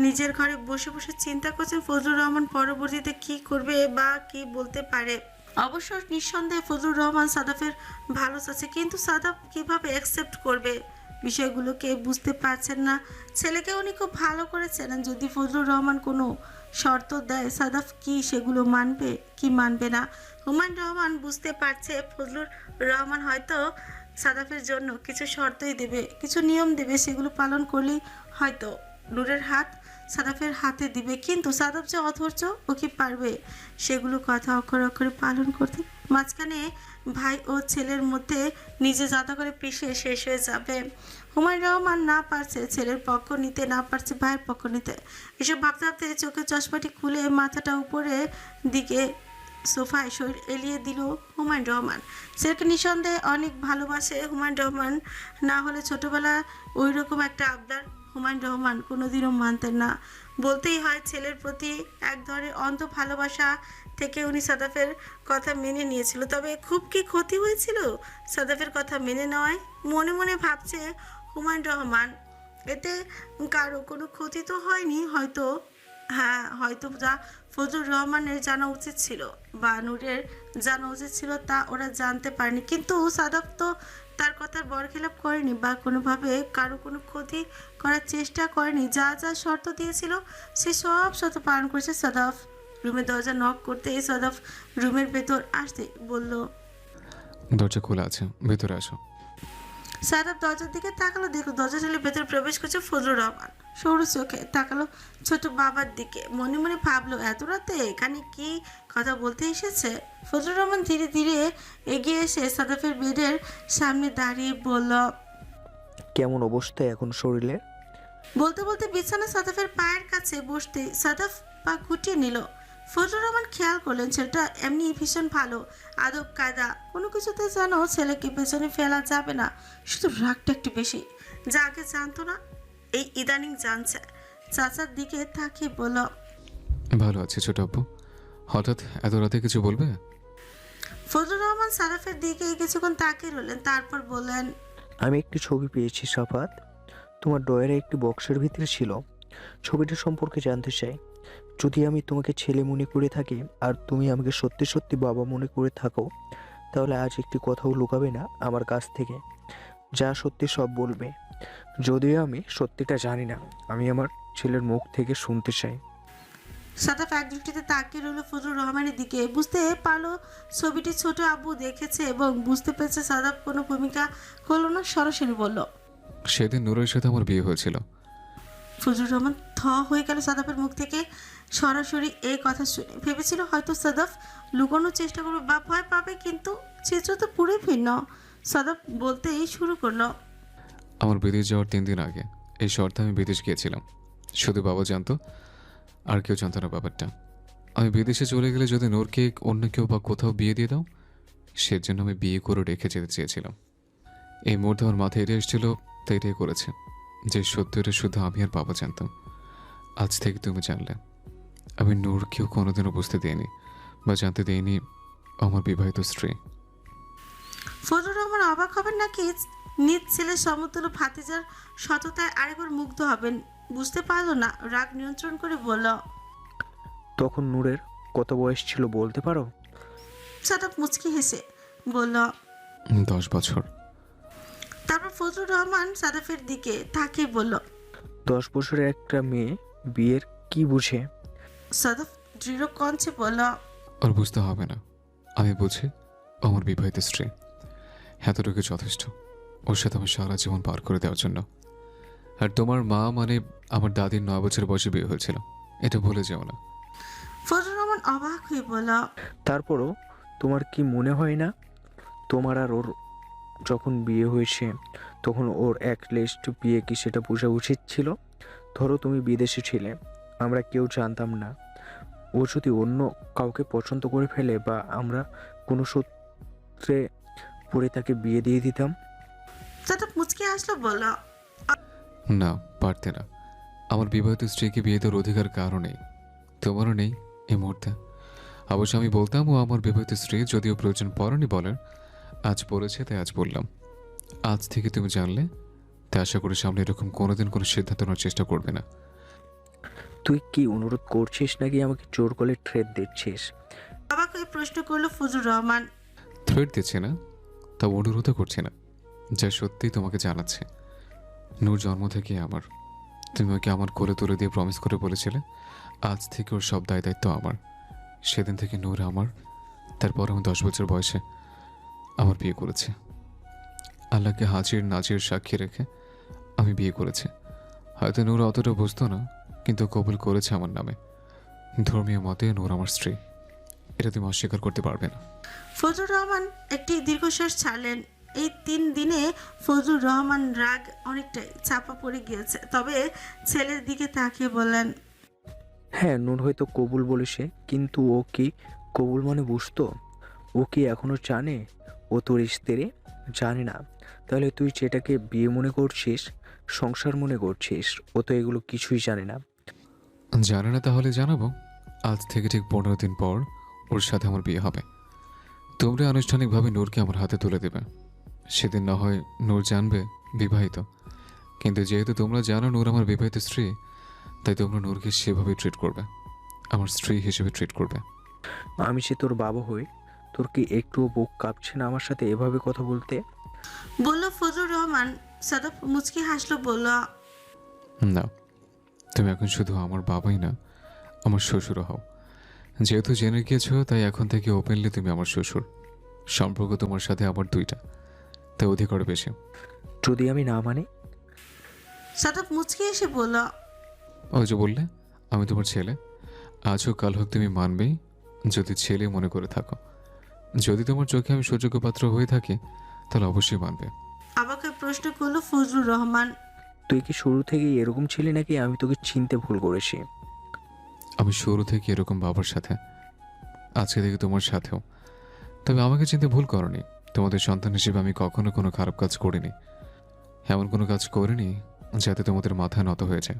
নিজের ঘরে বসে বসে চিন্তা করছেন ফজলুর রহমান পরবর্তীতে কি করবে বা কি বলতে পারে। অবশ্য নিঃসন্দেহে ফজলুর রহমান সাদাফের ভালো চাচ্ছে, কিন্তু সাদাফ কিভাবে অ্যাকসেপ্ট করবে বিষয়গুলোকে বুঝতে পারছেন না। ছেলেকে উনি খুব ভালো করে চেনেন। যদি ফজলুর রহমান কোনো শর্ত দেয়, সাদাফ কি সেগুলো মানবে কি মানবে না? হুমায়ুন রহমান বুঝতে পারছে ফজলুর রহমান হয়তো সাদাফের জন্য কিছু শর্তই দেবে, কিছু নিয়ম দেবে, সেগুলো পালন করলেই হয়তো নূরের হাত সাদাফের হাতে দিবে। কিন্তু সাদাফ যে অধৈর্য, ও কি পারবে সেগুলো কথা অক্ষরে অক্ষরে পালন করতে? মাঝখানে ভাই ও ছেলের মধ্যে নিজে যাতা করে পিষে শেষ হয়ে যাবে। হুমায়ুন রহমান না পারছে ছেলের পক্ষ নিতে, না পারছে ভাইয়ের পক্ষ নিতে। এসব ভাবতে ভাবতে চোখের চশমাটি খুলে মাথাটা উপরে দিকে সোফায় শরীর এলিয়ে দিল হুমায়ুন রহমান। ছেলেকে নিঃসন্দেহে অনেক ভালোবাসে হুমায়ুন রহমান, না হলে ছোটবেলা ওই রকম একটা আবদার হুমায়ুন রহমান কোনোদিনও মানতেন না। বলতেই হয় ছেলের প্রতি এক ধরনের অন্ধ ভালোবাসা থেকে উনি সাদাফের কথা মেনে নিয়েছিল। তবে খুব কি ক্ষতি হয়েছিল সাদাফের কথা মেনে নেওয়ায়? মনে মনে ভাবছে হুমায়ুন রহমান। এতে কারো কোনো ক্ষতি তো হয়নি, হয়তো হ্যাঁ, হয়তো যা ফজলুর রহমানের জানা উচিত ছিল বা নূরের জানা উচিত ছিল তা ওরা জানতে পারেনি। কিন্তু সাদাফ তো তার কথার বরখেলাপ করেনি বা কোনোভাবে কারো কোনো ক্ষতি করার চেষ্টা করেনি। যা যা শর্ত দিয়েছিল সে সব শর্ত পালন করেছে সাদাফ। রুমের দরজা নক করতে সাদাফ রুমের ভেতর আসতে বলল, দরজা খোলা আছে, ভেতরে আসো। সাদাফ দরজার দিকে তাকালো, দেখলো দরজা ঠেলে ভেতরে প্রবেশ করছে ফজলুর রহমান। সরু চোখে তাকালো ছোট বাবার দিকে, মনে মনে ভাবলো এত রাতে এখানে কি কথা বলতে এসেছে। ফজলুর রহমান ধীরে ধীরে এগিয়ে এসে সাদাফের বেডের সামনে দাঁড়িয়ে বলল, কেমন অবস্থা এখন শরীরের? বলতে বলতে বিছানা সাদাফের পায়ের কাছে বসতে সাদাফ পা গুটিয়ে নিল। ফজলুর রহমান খেয়াল করলেন ছেলেটা এমনি ভীষণ ভালো, আদব কায়দা, কোনো কিছুতে যেন ছেলেকে পেছনে ফেলা যাবে না। শুধু রাগটা একটু বেশি, যা আগে জানতো না এই ইদানিং জানছে। চাচার দিকে তাকিয়ে বলল, ভালো আছে ছোট আব্বু, হঠাৎ এত রাতে কিছু বলবে? ফজলুর রহমান সাদাফের দিকে কিছুক্ষণ তাকিয়ে রইলেন, তারপর বললেন, আমি একটি ছবি পেয়েছি সাফাত, তোমার ড্রয়ারে একটি বক্সের ভিতরে ছিল। ছবিটা সম্পর্কে জানতে চাই। যদি আমি তোমাকে ছেলে মনে করে থাকি আর তুমি আমাকে সত্যি সত্যি বাবা মনে করে থাকো, তাহলে আজ একটি কথাও লুকাবে না আমার কাছ থেকে, যা সত্যি সব বলবে। যদিও আমি সত্যিটা জানি না, আমি আমার ছেলের মুখ থেকে শুনতে চাই। সাদাফ এক দৃষ্টিতে তাকিয়ে রইল ফজলুর রহমানের দিকে। বুঝতে পারলো ছবিটি ছোট আব্বু দেখেছে এবং বুঝতে পেরেছে সাদাফ কোনো ভূমিকা হলো না, সরাসরি বলল, সেদিন নূরের সাথে আমার বিয়ে হয়েছিল। ফজলুর রহমান থ হয়ে গেল সাদাফের মুখ থেকে সরাসরি এই কথা শুনে। ভেবেছিল হয়তো সাদাফ লুকানোর চেষ্টা করবে বা ভয় পাবে, কিন্তু চিত্র তো পুরোই ভিন্ন। সাদাফ বলতেই শুরু করলো, আমার বিদেশ যাওয়ার 3 দিন আগে এই শর্তে আমি বিদেশ গিয়েছিলাম। শুধু বাবা জানতো, আর কেউ জানতো না ব্যাপারটা। আমি বিদেশে চলে গেলে যদি নূরকে অন্য কেউ বা কোথাও বিয়ে দিয়ে দাও, সেজন্য আমি বিয়ে করে রেখে যেতে চেয়েছিলাম। এই মুহূর্তে আমার মাথায় এটাই এসেছিল, তাই এটাই করেছে। যে সত্যিটা শুধু আমি আর বাবা জানতাম। আজ থেকে তুমি জানলে। আমি নূরকেও কোনোদিনও বুঝতে দিইনি বা জানতে দিইনি আমার বিবাহিত স্ত্রী। ফজলুর রহমান অবাক হবেন নাকি নিজ ছেলের সমতুল্য ভাতিজার সততায় আরেকবার মুগ্ধ হবেন বুঝতে পারলো না। রাগ নিয়ন্ত্রণ করে বলল, তখন নূরের কত বয়স ছিল বলতে পারো? সাদাফ মুচকি হেসে বলল, 10 বছর। তারপর ফজলুর রহমান সাদাফের দিকে তাকিয়ে বলল, 10 বছরের একটা মেয়ে বিয়ের কি বুঝে? সাদাফ দৃঢ় কণ্ঠে বলল, আর বুঝতে হবে না, আমি বুঝি আমার বিবাহিত স্ত্রী। এতটুকু যথেষ্ট ওর সাথে আমার সারা জীবন পার করে দেওয়ার জন্য। আর তোমার মা মানে আমার দাদির 9 বছর বয়সে বিয়ে হয়েছিল, এটা ভুলে যেও না। ফজলুর রহমান অবাক হয়ে বলল, তারপরও তোমার কি মনে হয় না তোমার আর ওর যখন বিয়ে হয়েছে তখন ওর লিস্ট বিয়ে কি সেটা বোঝা উচিত ছিল? ধরো তুমি বিদেশে ছিলে, আমরা কেউ জানতাম না। ও যদি অন্য কাউকে পছন্দ করে ফেলে বা আমরা কোনো সূত্রে পরে তাকে বিয়ে দিয়ে দিতাম। সাদাফ মুচকি হাসলো, বলল, না, পারতে না। আমার বিবাহিত স্ত্রীকে বিয়ে দেওয়ার অধিকার কারও নেই, তোমারও নেই এই মুহূর্তে। অবশ্য আমি বলতাম ও আমার বিবাহিত স্ত্রী, যদিও প্রয়োজন পড়েনি বলার। আজ পড়েছে তাই আজ বললাম। আজ থেকে তুমি জানলে, তাই আশা করি সামনে এরকম কোনোদিন কোনো সিদ্ধান্ত নেওয়ার চেষ্টা করবে না। তুই কি অনুরোধ করছিস নাকি আমাকে জোর করে থ্রেট দিচ্ছিস? অবাক হয়ে প্রশ্ন করলো ফজলুর রহমান। থ্রেট দিচ্ছে না, তা অনুরোধও করছি না, যা সত্যিই তোমাকে জানাচ্ছে। নূর জন্ম থেকে আমার। তুমি ওকে আমার কোলে তুলে দিয়ে প্রমিস করে বলেছিলে আজ থেকে ওর সব দায় দায়িত্ব আমার। সেদিন থেকে নূর আমার, তারপর আমি 10 বছর বয়সে আমার বিয়ে করেছে। আল্লাহকে হাজির নাজির সাক্ষী রেখে আমি বিয়ে করেছি। হয়তো নূর অতটা বুঝতো না, কিন্তু কবুল করেছে আমার নামে। ধর্মীয় মতে নূর আমার স্ত্রী, এটা তুমি অস্বীকার করতে পারবে না। ফজলুর রহমান একটি দীর্ঘশ্বাস ছাড়লেন। এই 3 দিনে ফজলুর রহমান রাগ অনেকটাই চাপা পড়ে গিয়েছে, তবে ছেলের দিকে তাকিয়ে বললেন, হ্যাঁ, নূর হয়তো কবুল বলেছে, কিন্তু ও কি কবুল মানে বুঝতো? ও কি এখনো জানে ও তোর স্ত্রী? জানে না। তাহলে তুই যেটাকে বিয়ে মনে করছিস, সংসার মনে করছিস, ও তো এগুলো কিছুই জানে না। জানে না? তাহলে জানাবো। আজ থেকে ঠিক 15 দিন পর ওর সাথে আমার বিয়ে হবে। তোমরা আনুষ্ঠানিকভাবে নূরকে আমার হাতে তুলে দেবে। সেদিন না হয় নূর জানবে বিবাহিত, কিন্তু যেহেতু তোমরা জানো নূর আমার বিবাহিত স্ত্রী, তাই তোমরা নূরকে সেভাবে ট্রিট করবে, আমার স্ত্রী হিসেবে ট্রিট করবে। আমি যে তোর বাবা হই, তোর কি একটুও বুক কাঁপছে না আমার সাথে এভাবে কথা বলতে? বলল ফজলুর রহমান। সাদাফ মুচকি হাসলো, বলল, না, তুমি এখন শুধু আমার বাবাই না, আমার শ্বশুরও হও। যেহেতু জেনে গিয়েছো, তাই এখন থেকে ওপেনলি তুমি আমার শ্বশুর। সম্পর্ক তোমার সাথে আমার 2টা, তাই অধিকার বেশি। যদি আমি না মানি? সাদাফ মুচকি এসে বলল, ওই যে বললে আমি তোমার ছেলে, আজ হোক কাল হোক তুমি মানবেই, যদি ছেলে মনে করে থাকো। যদি তোমার চোখে আমি সুযোগ্য পাত্র হয়ে থাকি, তাহলে অবশ্যই মানবে। আমাকে প্রশ্ন করলো ফজলুর রহমান। তুই কি শুরু থেকেই এরকম ছিলি, নাকি আমি তোকে চিনতে ভুল করেছি? আমি শুরু থেকে এরকম বাবার সাথে, আজকে থেকে তোমার সাথেও। তবে আমাকে চিনতে ভুল করনি। তোমাদের সন্তান হিসেবে আমি কখনো কোনো খারাপ কাজ করিনি, এমন কোনো কাজ করিনি যাতে তোমাদের মাথা নত হয়ে যায়।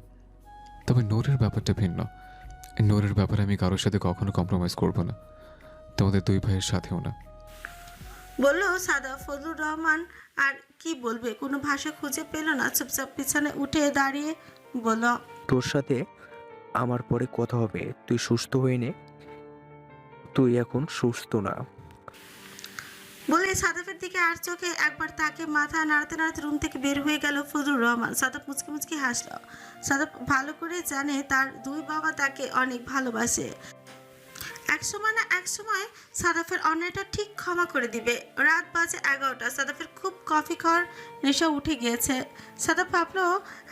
তবে নূরের ব্যাপারটা ভিন্ন। নূরের ব্যাপারে আমি কারোর সাথে কখনো কম্প্রোমাইজ করব না, তোমাদের 2 ভাইয়ের সাথেও না। বলল সাদাফ। ফজলুর রহমান আর কি বলবে, কোনো ভাষা খুঁজে পেল না। চুপচাপ পিছনে উঠে দাঁড়িয়ে বলল, তোর সাথে আমার পরে কথা হবে, তুই সুস্থ হয়ে নে। তুই এখন সুস্থ না। বলে সাদাফের দিকে আর চোখে একবার তাকে মাথা নাড়াতে নাড়াতে রুম থেকে বের হয়ে গেল ফজলুর রহমান। সাদাফ মুচকি মুচকি হাসল। সাদাফ ভালো করে জানে তার 2 বাবা তাকে অনেক ভালোবাসে। একসময় না একসময় সাদাফের অন্যায়টা ঠিক ক্ষমা করে দিবে। রাত বাজে 11টা। সাদাফের খুব কফি খাওয়ার নেশা উঠে গিয়েছে। সাদাফ ভাবলো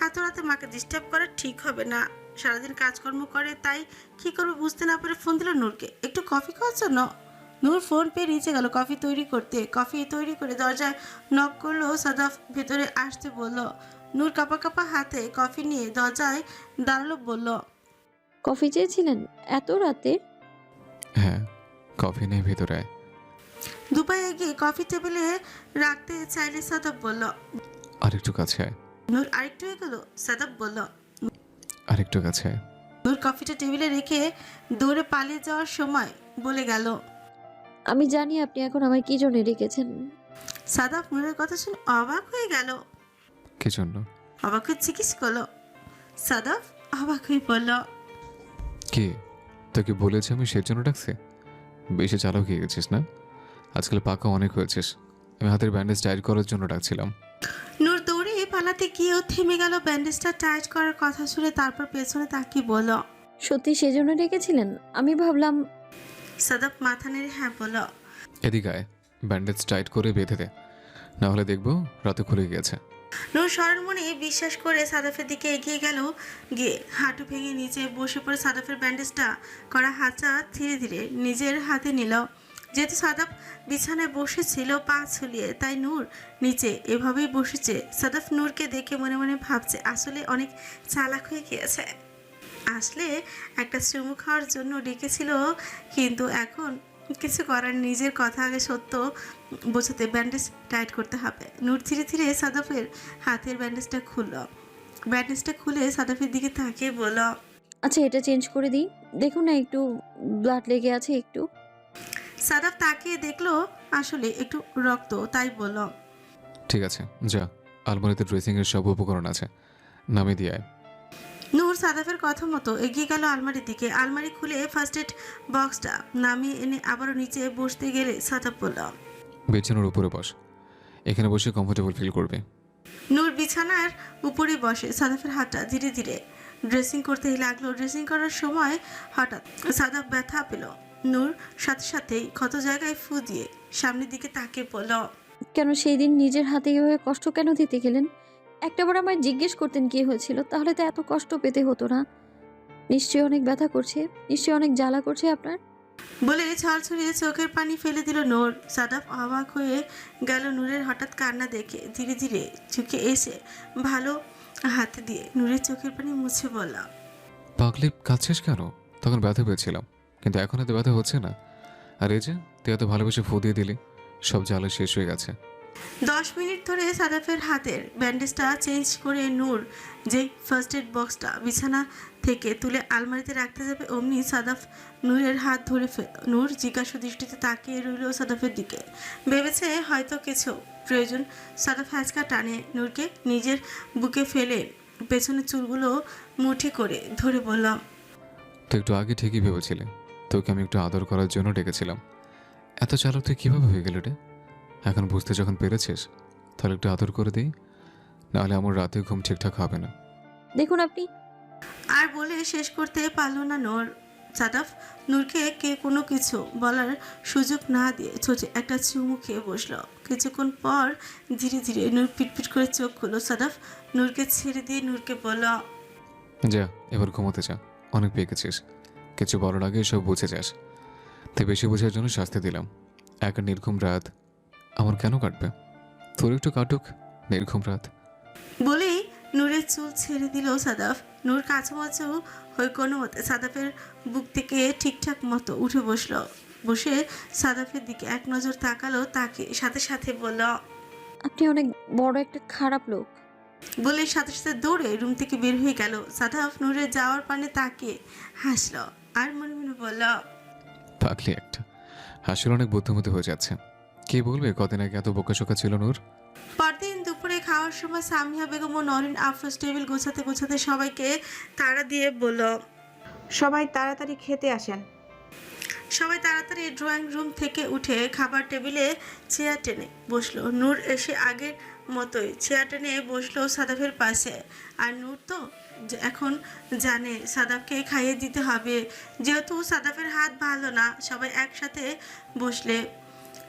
এত রাতে মাকে ডিস্টার্ব করা ঠিক হবে না। সারাদিন কাজকর্ম করে, তাই কি করবে বুঝতে না পেরে ফোন দিল নূরকে একটু কফি খাওয়ার জন্য। নূর ফোন পেয়ে নিচে গেল কফি তৈরি করতে। কফি তৈরি করে দরজায় নক করলো। সাদাফ ভেতরে আসতে বলল। নূর কাপা কাপা হাতে কফি নিয়ে দরজায় দাঁড়ালো, বলল, কফি চেয়েছিলেন এত রাতে? হ্যাঁ, কফি নেই, ভেতরে আয়। দুপায়ে এগিয়ে কফি টেবিলে রাখতে চাইলে সাদাফ বলল, আরেকটু কাছে আয়। নূর আরেকটু এগোলো। সাদাফ বলল, আরেকটু কাছে আয়। নূর কফিটা টেবিলে রেখে দৌড়ে পালিয়ে যাওয়ার সময় বলে গেল, আমি জানি আপনি এখন আমায় কি জন্য রেখেছেন। সাদাফ নূরের কথা শুনে অবাক হয়ে গেল। কি জন্য? অবাক হয়ে জিজ্ঞেস করলো। সাদাফ অবাক হয়ে বলল, কি তোকে বলেছি আমি সেজন্য ডাকছি? বেশি চালাক হয়ে গেছিস না? আজকাল পাকা অনেক হয়েছিস। আমি হাতের ব্যান্ডেজ টাইট করার জন্য ডাকছিলাম। নূর দৌড়ে পালাতে গিয়েও থেমে গেল ব্যান্ডেজটা টাইট করার কথা শুনে। তারপর পেছনে তাকিয়ে বলল, সত্যি সেজন্য রেখেছিলেন? আমি ভাবলাম। সাদাফ মাথা নেড়ে হ্যাঁ বলল। এদিকে আয়, ব্যান্ডেজ টাইট করে বেঁধে দে, না হলে দেখবো রাতে খুলে গিয়েছে। নূর সরল মনে বিশ্বাস করে সাদাফের দিকে এগিয়ে গেল। গিয়ে হাঁটু ভেঙে নিচে বসে পড়ে সাদাফের ব্যান্ডেজটা করা হাতটা ধীরে ধীরে নিজের হাতে নিল। যেহেতু সাদাফ বিছানায় বসেছিল পা ঝুলিয়ে, তাই নূর নিচে এভাবেই বসেছে। সাদাফ নূরকে দেখে মনে মনে ভাবছে আসলে অনেক চালাক হয়ে গিয়েছে। আসলে একটা চুমু খাওয়ার জন্য ডেকেছিল, কিন্তু এখন কিছু করার, নিজের কথা আগে সত্য বোঝাতে ব্যান্ডেজ টাইট করতে হবে। নূর ধীরে ধীরে সাদাফের হাতের ব্যান্ডেজটা খুলল। ব্যান্ডেজটা খুলে সাদাফের দিকে তাকিয়ে বলল, আচ্ছা এটা চেঞ্জ করে দিই, দেখুন না একটু ব্লাড লেগে আছে একটু। সাদাফ তাকিয়ে দেখলো আসলে একটু রক্ত, তাই বলল, ঠিক আছে যা, আলমারিতে ড্রেসিংয়ের সব উপকরণ আছে, নামিয়ে দিয়ে আয়। নূর সাদাফের কথা মতো এগিয়ে গেল আলমারির দিকে। আলমারি খুলে ফার্স্ট এড বক্সটা নামিয়ে এনে আবারও নিচে বসতে গেলে সাদাফ বলল, বিছানার উপরে বস, এখানে বসে কমফোর্টেবল ফিল করবে। নূর বিছানার উপরে বসে সাদাফের হাতটা ধীরে ধীরে ড্রেসিং করতেই লাগলো। ড্রেসিং করার সময় হঠাৎ সাদাফ ব্যথা পেল। নূর সাথে সাথেই ক্ষত জায়গায় ফু দিয়ে সামনের দিকে তাকিয়ে পড়ল। কেন সেই দিন নিজের হাতে এভাবে কষ্ট কেন দিতে গেলেন? একটাবার আমায় জিজ্ঞেস করতেন কি হয়েছিল, তাহলে তো এত কষ্ট পেতে হতো না। নিশ্চয়ই অনেক ব্যথা করছে, নিশ্চয়ই অনেক জ্বালা করছে আপনার। বলে ছাল ছড়িয়ে চোখের পানি ফেলে দিল নূর। সাদাফ অবাক হয়ে গেল নূরের হঠাৎ কান্না দেখে। ধীরে ধীরে ঝুঁকে এসে ভালো হাতে দিয়ে নূরের চোখের পানি মুছে বলল, পাগলি কাঁদছিস কেন? তখন ব্যথা পেয়েছিলাম, কিন্তু এখন এত ব্যথা হচ্ছে না। আর এই যে তুই এত ভালোবেসে ফু দিয়ে দিলি, সব জ্বালা শেষ হয়ে গেছে। 10 মিনিট ধরে সাদাফের হাতের ব্যান্ডেজটা চেঞ্জ করে নূর যেই ফার্স্ট এড বক্সটা বিছানা থেকে তুলে আলমারিতে রাখতে যাবে, অমনি সাদাফ নূরের হাত ধরে নূর জিজ্ঞাসা দৃষ্টিতে তাকিয়ে রইল সাদাফের দিকে। ভেবেছে হয়তো কিছু প্রয়োজন। সাদাফ হ্যাঁচকা টানে নূরকে নিজের বুকে ফেলে পেছনের চুলগুলো মুঠি করে ধরে বললাম, তুই একটু আগে ঠিকই ভেবেছিলে তোকে আমি একটু আদর করার জন্য ডেকেছিলাম। এত চালক তুই কীভাবে হয়ে গেল রে? এখন বুঝতে যখন পেরেছিস, তাহলে একটু আদর করে দিই, নাহলে আমার রাতে ঘুম ঠিকঠাক হবে না। দেখুন আপনি। আর বলে শেষ করতে পারল না নূর। সাদাফ নূরকে কোনো কিছু বলার সুযোগ না দিয়ে ছোটে একটা চুমু খেয়ে বসলো। কিছুক্ষণ পর ধীরে ধীরে নূর পিটপিট করে চোখ খুলো। সাদাফ নূরকে ছেড়ে দিয়ে নূরকে বলল, যা এবার ঘুমোতে যা, অনেক পেকেছিস। কিছু বলার আগে সব বুঝে যাস। তাই বেশি বোঝার জন্য শাস্তি দিলাম। এক নির্ঘুম রাত আমার কেন কাটবে? তোর একটু কাটুক নির্ঘুম রাত। বলেই নূরের চুল ছেড়ে দিল সাদাফ। নূর কাছামাছু হয়ে কোনো মতে সাদাফের বুক থেকে ঠিকঠাক মতো উঠে বসলো। বসে সাদাফের দিকে এক নজর তাকালো, তাকে সাথে সাথে বলল, আপনি অনেক বড় একটা খারাপ লোক। বলে সাথে সাথে দৌড়ে রুম থেকে বের হয়ে গেল। সাদাফ নূরের যাওয়ার পানে তাকিয়ে হাসলো আর মনে মনে বলল, পাগলি একটা, আসলে অনেক বুদ্ধিমতী হয়ে যাচ্ছে। কে বলবে কদিন আগে এত বোকাশোকা ছিল নূর। পরদিন দুপুরে খাওয়ার সময় সামিয়া বেগম ও নরিন আফরোজ টেবিল গোছাতে গোছাতে সবাইকে তাড়া দিয়ে বলল, সবাই তাড়াতাড়ি খেতে আসেন। সবাই তাড়াতাড়ি ড্রয়িং রুম থেকে উঠে খাবার টেবিলে চেয়ার টেনে বসলো। নূর এসে আগের মতোই চেয়ার টেনে বসলো সাদাফের পাশে। আর নূর তো এখন জানে সাদাফকে খাইয়ে দিতে হবে, যেহেতু সাদাফের হাত ভালো না। সবাই একসাথে বসলে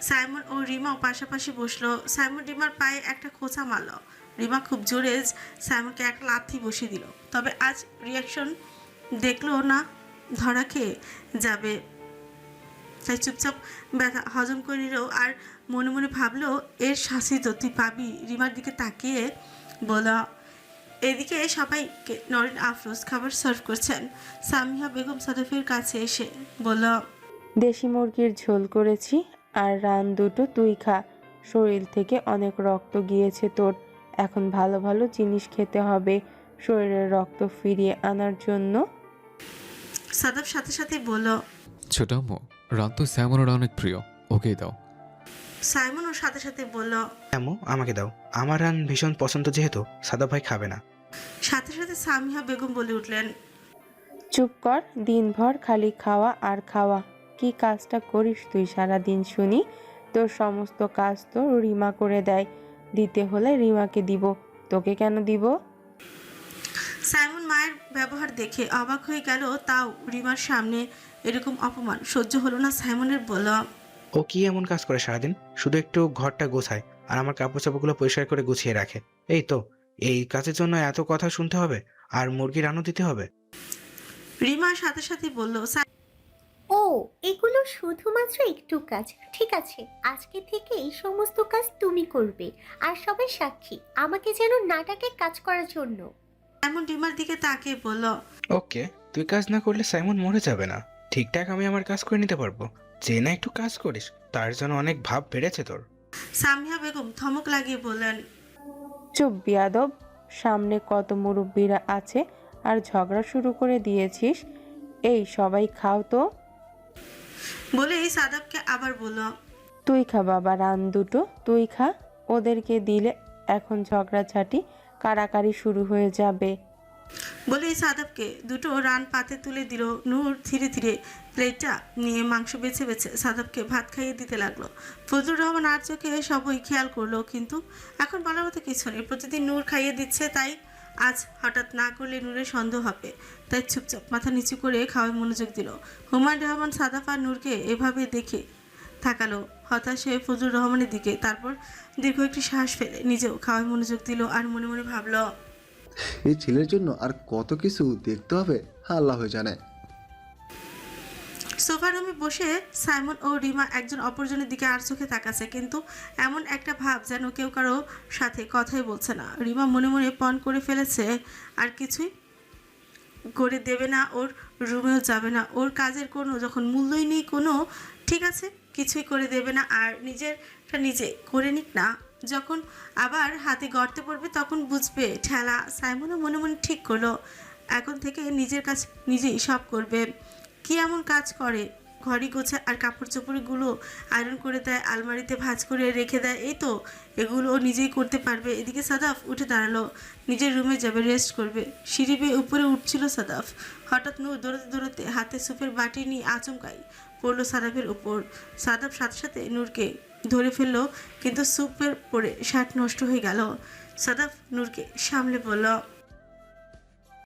সাইমন ও রিমাও পাশাপাশি বসলো। সাইমন রিমার পায়ে একটা খোঁচা মারল। রিমা খুব জোরে সাইমনকে একটা লাথি বসিয়ে দিল। তবে আজ রিয়াকশন দেখলো না, ধরা খেয়ে যাবে, তাই চুপচাপ ব্যথা হজম করে নিল। আর মনে মনে ভাবলো এর শাস্তি তো তুই পাবি। রিমার দিকে তাকিয়ে বলা, এদিকে সবাইকে নরিন আফরোজ খাবার সার্ভ করছেন। সামিয়া বেগম সাদাফের কাছে এসে বলল, দেশি মুরগির ঝোল করেছি, আর রান দুটো তুই খা। শরীর থেকে অনেক রক্ত গিয়েছে তোর, এখন ভালো ভালো জিনিস খেতে হবে শরীরের রক্ত ফিরিয়ে আনার জন্য। সাদাফ সাথে সাথে বলল, ছোট আম্মু, রান তো স্যামনের অনেক প্রিয়, ওকেই দাও। সাইমন ওর সাথে সাথে বলল, আম্মু আমাকে দাও, আমার রান ভীষণ পছন্দ, যেহেতু সাদা ভাই খাবে না। সাথে সাথে সামিয়া বেগম বলে উঠলেন, চুপ কর, দিনভর খালি খাওয়া আর খাওয়া। কি কাজটা করিস তুই সারাদিন শুনি? তোর সমস্ত কাজ তো রিমা করে দেয়, দিতে হলে রিমাকে দিব, তোকে কেন দিব? সাইমন মায়ের ব্যবহার দেখে অবাক হয়ে গেল, তাও রিমার সামনে এরকম অপমান সহ্য হলো না। সাইমনের বলল, ও কি এমন কাজ করে সারাদিন? শুধু একটু ঘরটা গোছায় আর আমার কাপড় চাপড়গুলো পরিষ্কার করে গুছিয়ে রাখে, এই তো। এই কাজের জন্য এত কথা শুনতে হবে আর মুরগি রান্না দিতে হবে? রিমার সাথে সাথে বলল, ও এগুলো শুধুমাত্র একটু কাজ, ঠিক আছে? আজকে থেকে এই সমস্ত কাজ তুমি করবে, আর সবাই সাক্ষী আমাকে যেন না ডাকে কাজ করার জন্য। সাইমন রিমার দিকে তাকিয়ে বলল, ওকে, তুই কাজ না করলে সাইমন মরে যাবে না। ঠিকঠাক আমি আমার কাজ করে নিতে পারবো। যে না একটু কাজ করিস, তার জন্য অনেক ভাব বেড়েছে তোর। সামিয়া বেগম ধমক লাগিয়ে বললেন, চুপ বিয়াদব, সামনে কত মুরব্বীরা আছে আর ঝগড়া শুরু করে দিয়েছিস। এই সবাই খাও তো। বলেই সাদাবকে আবার বলল, তুই খা বাবা, রান দুটো তুই খা। ওদেরকে দিলে এখন ঝগড়াঝাটি কাড়াকাড়ি শুরু হয়ে যাবে। বলেই সাদাবকে দুটো রান পাতে তুলে দিল। নূর ধীরে ধীরে প্লেটটা নিয়ে মাংস বেছে বেছে সাদাবকে ভাত খাইয়ে দিতে লাগলো। ফজলুর রহমান আর চোখে সবই খেয়াল করলো, কিন্তু এখন বলার মতো কিছু নেই। প্রতিদিন নূর খাইয়ে দিচ্ছে, তাই আজ হঠাৎ না করলে নূরের সন্দেহ হবে, তাই চুপচাপ মাথা নিচু করে খাওয়ায় মনোযোগ দিল। হুমায়ুন রহমান সাদাফ আর নূরকে এভাবে দেখে তাকালো হতাশ হয়ে ফজলুর রহমানের দিকে, তারপর দীর্ঘ একটি শ্বাস ফেলে নিজেও খাওয়ায় মনোযোগ দিল আর মনে মনে ভাবলো, এই ছেলের জন্য আর কত কিছু দেখতে হবে আল্লাহ জানে। সোফা রুমে বসে সাইমন ও রিমা একজন অপরজনের দিকে আর চোখে তাকাচ্ছে, কিন্তু এমন একটা ভাব যেন কেউ কারো সাথে কথাই বলছে না। রিমা মনে মনে পণ করে ফেলেছে আর কিছুই করে দেবে না, ওর রুমেও যাবে না, ওর কাজের কোনো যখন মূল্যই নেই কোনো, ঠিক আছে কিছুই করে দেবে না আর নিজেরটা নিজে করে নিক না, যখন আবার হাতে গর্তে পড়বে তখন বুঝবে ঠেলা। সাইমনও মনে মনে ঠিক করলো এখন থেকে নিজের কাজ নিজেই সব করবে। কি এমন কাজ করে, ঘড়ি গোছা আর কাপড় চোপড়গুলো আয়রন করে দেয়, আলমারিতে ভাঁজ করে রেখে দেয়, এই তো এগুলো ও নিজেই করতে পারবে। এদিকে সাদাফ উঠে দাঁড়ালো, নিজের রুমে যাবে, রেস্ট করবে। সিঁড়ি বেয়ে উপরে উঠছিল সাদাফ, হঠাৎ নূর দৌড়াতে দৌড়াতে হাতে সুপের বাটি নিয়ে আচমকাই পড়লো সাদাফের উপর। সাদাফ সাথে সাথে নূরকে ধরে ফেললো, কিন্তু সুপের পরে শার্ট নষ্ট হয়ে গেল। সাদাফ নূরকে সামলে বলল,